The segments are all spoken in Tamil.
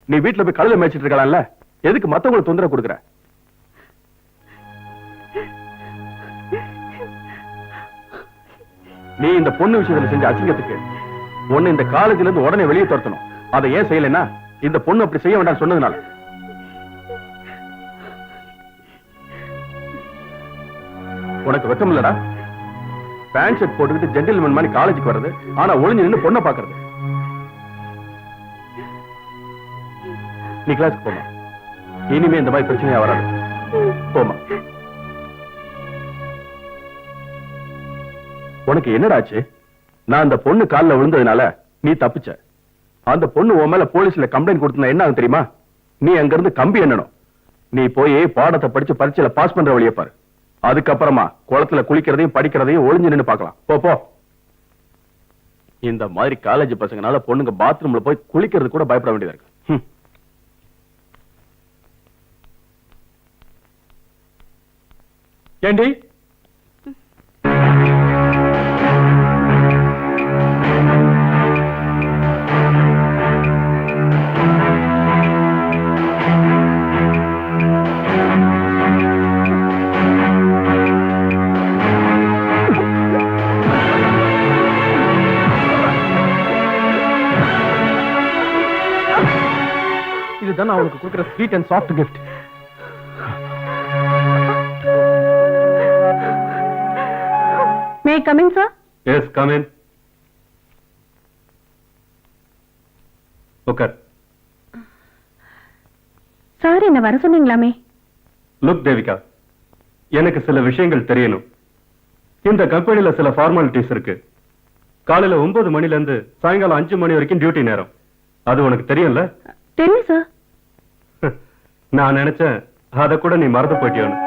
நீ வீட்டுல போய் கழுத மேய்ச்சிட்டு இருக்கலாம்ல, எதுக்கு மத்தவங்களுக்கு தொந்தரவு கொடுக்குற? நீ இந்த பொண்ணு விஷயத்துல செஞ்ச அசிங்கத்துக்கு ஒண்ணு இந்த காலேஜ்ல இருந்து உடனே வெளியே துரத்தணும். அதை ஏன் செய்யலைன்னா இந்த பொண்ணு அப்படி செய்ய வேண்டாம் சொன்னதுனால. உனக்கு வெக்கம் இல்லடா? பேண்ட் ஷர்ட் போட்டுக்கிட்டு ஜென்டில்மேன் மாதிரி காலேஜுக்கு வர்றது, ஆனா ஒளிஞ்சு நின்று பொண்ணை பாக்குறது. நீ கிளாஸ்க்கு போமா, இனிமே இந்த மாதிரி பிரச்சனையா வராது. போமா. உனக்கு என்னடாச்சு? நான் அந்த பொண்ணு காலில் விழுந்ததுனால நீ தப்பிச்ச. அந்த பொண்ணு உன் மேல போலீஸ்ல கம்ப்ளைண்ட் கொடுத்தா என்ன ஆகும் தெரியுமா? நீ அங்க இருந்து கம்பி எண்ணணும். நீ போய் பாடத்தை படிச்சு பரீட்சையில பாஸ் பண்ற வழியை பாரு. அதுக்கப்புறமா குளத்துல குளிக்கிறதையும் படிக்கிறதையும் ஒளிஞ்சு நின்று பார்க்கலாம். போ போ. இந்த மாதிரி காலேஜ் பசங்கனால பொண்ணுங்க பாத்ரூம்ல போய் குளிக்கிறது கூட பயப்பட வேண்டியதா இருக்கு. ஏண்டி இதுதான் அவனுக்கு கொடுக்கிற sweet and soft gift. May I come in, sir? Yes, come in. Okay. Sir என்ன வர சொன்னீங்களாமே? Look, Devika. எனக்கு சில விஷயங்கள் தெரியணும். இந்த கம்பெனில சில ஃபார்மாலிட்டிஸ் இருக்கு. காலையில 9 மணில இருந்து சாயங்காலம் 5 மணி வரைக்கும் டியூட்டி நேரம். அது உனக்கு தெரியும்ல? தெரியும் சார். நான் நினைச்சேன் அத கூட நீ மறந்து போயிட்டியோன்னு.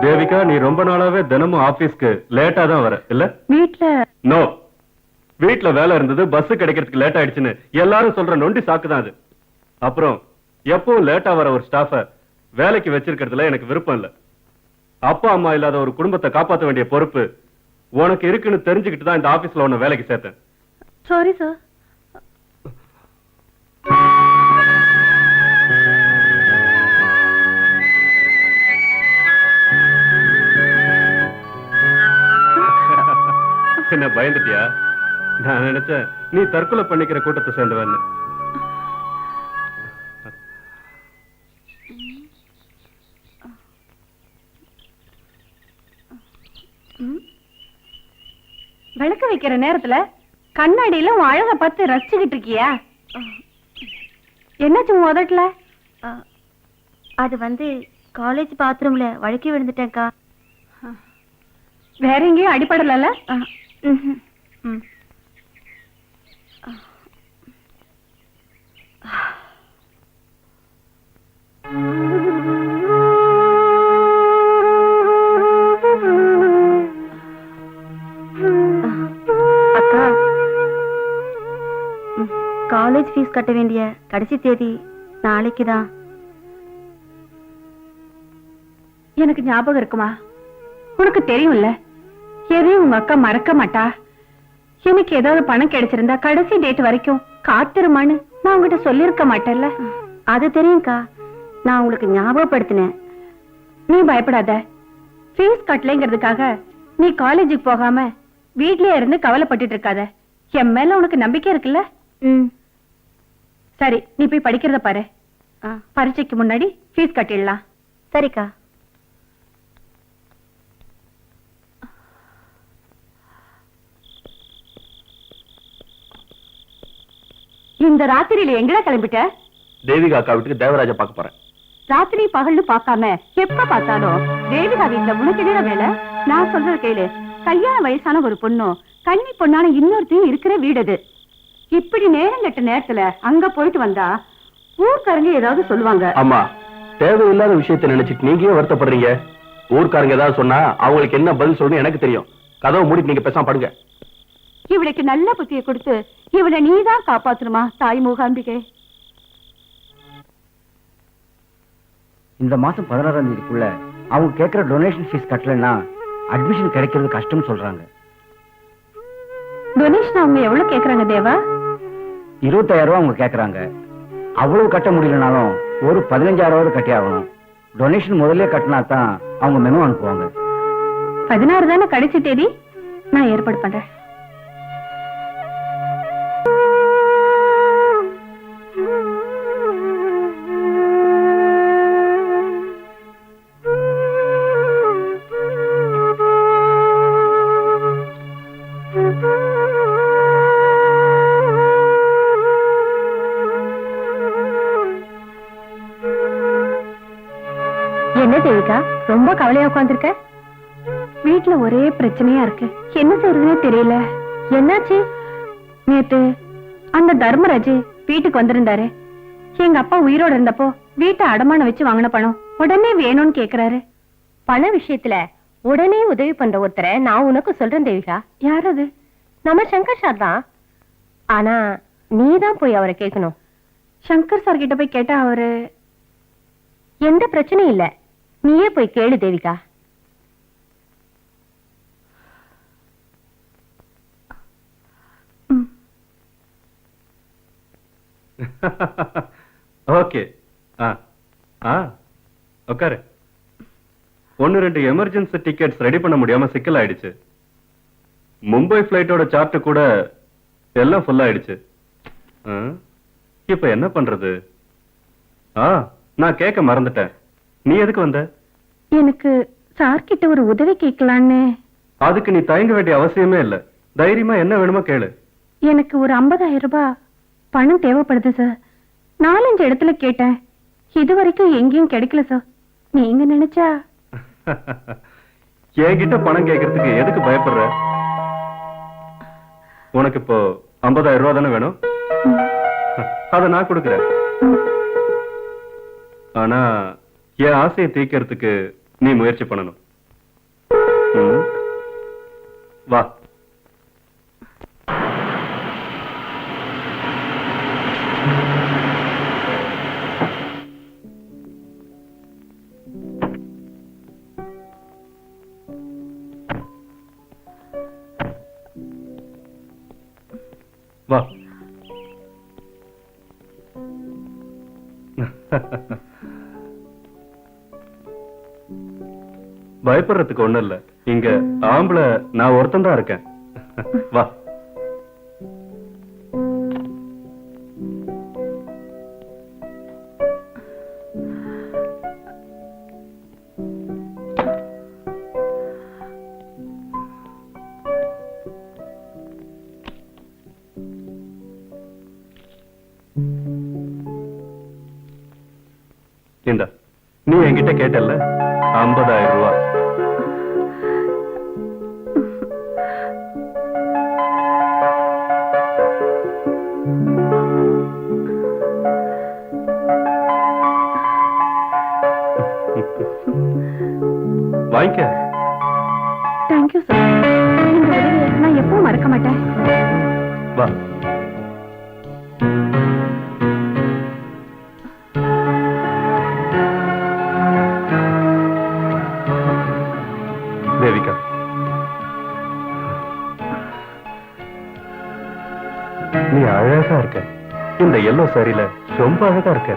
தேவிகா, நீ ரொம்ப நாளாவே தினமும் ஆபீஸ்க்கு லேட்டா தான் வர இல்ல? வீட்ல நோ, வீட்ல வேலை இருந்தது, பஸ் கிடைக்கிறதுக்கு லேட் ஆயிடுச்சுன்னு எல்லாரும் சொல்ற நொண்டி சாக்குதான் அது. அப்புறம் எப்பவும் லேட்டா வர ஒரு ஸ்டாஃப வேலைக்கு வச்சிருக்கிறதுல எனக்கு விருப்பம் இல்ல. அப்பா அம்மா இல்லாத ஒரு குடும்பத்தை காப்பாற்ற வேண்டிய பொறுப்பு உனக்கு இருக்குன்னு தெரிஞ்சுக்கிட்டு தான் இந்த ஆபீஸ்ல உன்னை வேலைக்கு சேர்த்தேன். Sorry sir. என்ன பயந்துட்டியா? நான் நினைச்சேன் நீ தற்கொலை பண்ணிக்கிற கூட்டத்தை சேர்ந்தவன்னு. விளக்கு வைக்கிற நேரத்துல கண்ணாடியில உன் அழக பார்த்து ரசிச்சுக்கிட்டு இருக்கியா? என்னாச்சு உன் உதட்டல? அது காலேஜ் பாத்ரூம்ல வழுக்கி விழுந்துட்டேன்க்கா. வேற எங்கேயும் அடிப்படல? அக்கா, காலேஜ் ஃபீஸ் கட்ட வேண்டிய கடைசி தேதி நாளைக்குதான். எனக்கு ஞாபகம் இருக்குமா? உனக்கு தெரியும்ல, எதையும் உங்க அக்கா மறக்க மாட்டா. எனக்கு ஏதாவது பணம் கிடைச்சிருந்தா கடைசி டேட் வரைக்கும் காத்திருமான்னு நான் உங்ககிட்ட சொல்லிருக்க மாட்டேன்ல? அது தெரியும்க்கா, நான் உங்களுக்கு ஞாபகப்படுத்தினேன். நீ பயப்படாத. ஃபீஸ் கட்டலைங்கிறதுக்காக நீ காலேஜுக்கு போகாம வீட்லயே இருந்து கவலைப்பட்டுட்டு இருக்காத. என் மேல உனக்கு நம்பிக்கை இருக்குல்ல? சரி, நீ போய் படிக்கிறத பாரு. பரீட்சைக்கு முன்னாடி ஃபீஸ் கட்டிடலாம். சரிக்கா. இந்த ராத்திரியில எங்கடா கிளம்பிட்ட? தேவிகா அக்கா வீட்டுக்கு தேவராஜா பார்க்க போறேன். ராத்திரி பகல்னு பார்க்காம எப்ப பார்த்தாலும் தேவிகா வீட்டுல உனக்கு என்ன வேலை? நான் சொல்றது கேளு. கல்யாண வயசான ஒரு பொண்ணும் கன்னி பொண்ணான இன்னொருத்தையும் இருக்கிற வீடு அது. இப்படி நேரம் கட்ட நேரத்துல அங்க போயிட்டு வந்தா ஊர்க்காரங்க ஏதாவது சொல்லுவாங்க. ஆமா, தேவையில்லாத விஷயத்தை நினைச்சிட்டு நீங்க ஏன் வருத்தப்படுறீங்க? ஊர்க்காரங்க ஏதாவது சொன்னா அவங்களுக்கு என்ன பதில் சொல்லணும் எனக்கு தெரியும். கதவை மூடிட்டு நீங்க பேசாம படுங்க. இவளுக்கு நல்ல புத்தியை கொடுத்து இவளை நீதான் காப்பாத்தணுமா தாய் மூகாம்பிகை? இந்த மாசம் 16ஆம் தேதிக்குள்ள அவங்க கேட்கிற டொனேஷன் ஃபீஸ் கட்டலைன்னா அட்மிஷன் கிடைக்கிறது கஷ்டம்னு சொல்றாங்க. டொனேஷன் அவங்க எவ்வளவு கேக்குறாங்க தேவா? 25,000 ரூபாய் அவங்க கேட்கறாங்க. அவ்வளவு கட்ட முடியலனாலும் ஒரு 15,000 கட்டி ஆகணும். டொனேஷன் முதல்ல கட்டினா தான் அவங்க மெனு அனுப்புவாங்க. 16 தானே கடைசி தேதி, நான் ஏற்பாடு பண்றேன். என்ன தேவிகா, ரொம்ப கவலையா உட்காந்துருக்க? வீட்டுல ஒரே பிரச்சனையா இருக்கு, என்ன செய்யறதுனே தெரியல. என்னாச்சு? நேத்து அந்த தர்மராஜ் வீட்டுக்கு வந்திருந்தாரு. எங்க அப்பா உயிரோட இருந்தப்போ வீட்டை அடமான வச்சு வாங்கின பணம் உடனே வேணும்னு கேக்குறாரு. பண விஷயத்துல உடனே உதவி பண்ற ஒருத்தரை நான் உனக்கு சொல்றேன் தேவிகா. யார் அது? நம்ம சங்கர் சார் தான். ஆனா நீதான் போய் அவரை கேட்கணும். சங்கர் சார் கிட்ட போய் கேட்டா அவரு எந்த பிரச்சனையும் இல்ல, நீயே போய் கேளு தேவிகா. ஓகே. உட்காரு. 1-2 எமர்ஜென்சி டிக்கெட்ஸ் ரெடி பண்ண முடியாம சிக்கல் ஆயிடுச்சு. மும்பை பிளைட்டோட சார்ட் கூட எல்லாம் ஃபுல் ஆயிடுச்சு. இப்ப என்ன பண்றது? நான் கேட்க மறந்துட்டேன். நீ எதுக்கு வந்த? எனக்கு சார் கிட்ட ஒரு உதவி கேட்கலான்னு. அதுக்கு நீ தயங்க வேண்டிய அவசியமே இல்ல. தைரியமா என்ன வேணுமோ கேளு. எனக்கு ஒரு 50,000 ரூபாய் பணம் தேவைப்படுது சார். 4-5 இடத்துல கேட்டேன், இது வரைக்கும் எங்கேயும் கிடைக்கல சார். நீங்க நினைச்சா. என்கிட்ட பணம் கேட்கறதுக்கு எதுக்கு பயப்படுற? உனக்கு இப்போ 50,000 ரூபாய் தானே வேணும்? அத நான் கொடுக்கறேன். ஆனா என் ஆசையை தீர்க்கறதுக்கு நீ முயற்சி பண்ணணும். வா. வா. பயப்படுறதுக்கு ஒண்ணும் இல்ல. இங்க ஆம்பளை நான் ஒருத்தன் தான் இருக்கேன். வா. இந்த நீ என்கிட்ட கேட்டல்ல 50,000 ரூபாய். வாங்கிக்க. Thank you sir. இந்த உதவியை நான் எப்பவும் மறக்க மாட்டேன். வா. தேவிகா, நீ அழகா இருக்க. இந்த எல்லோ சாரியில ரொம்ப அழகா இருக்க.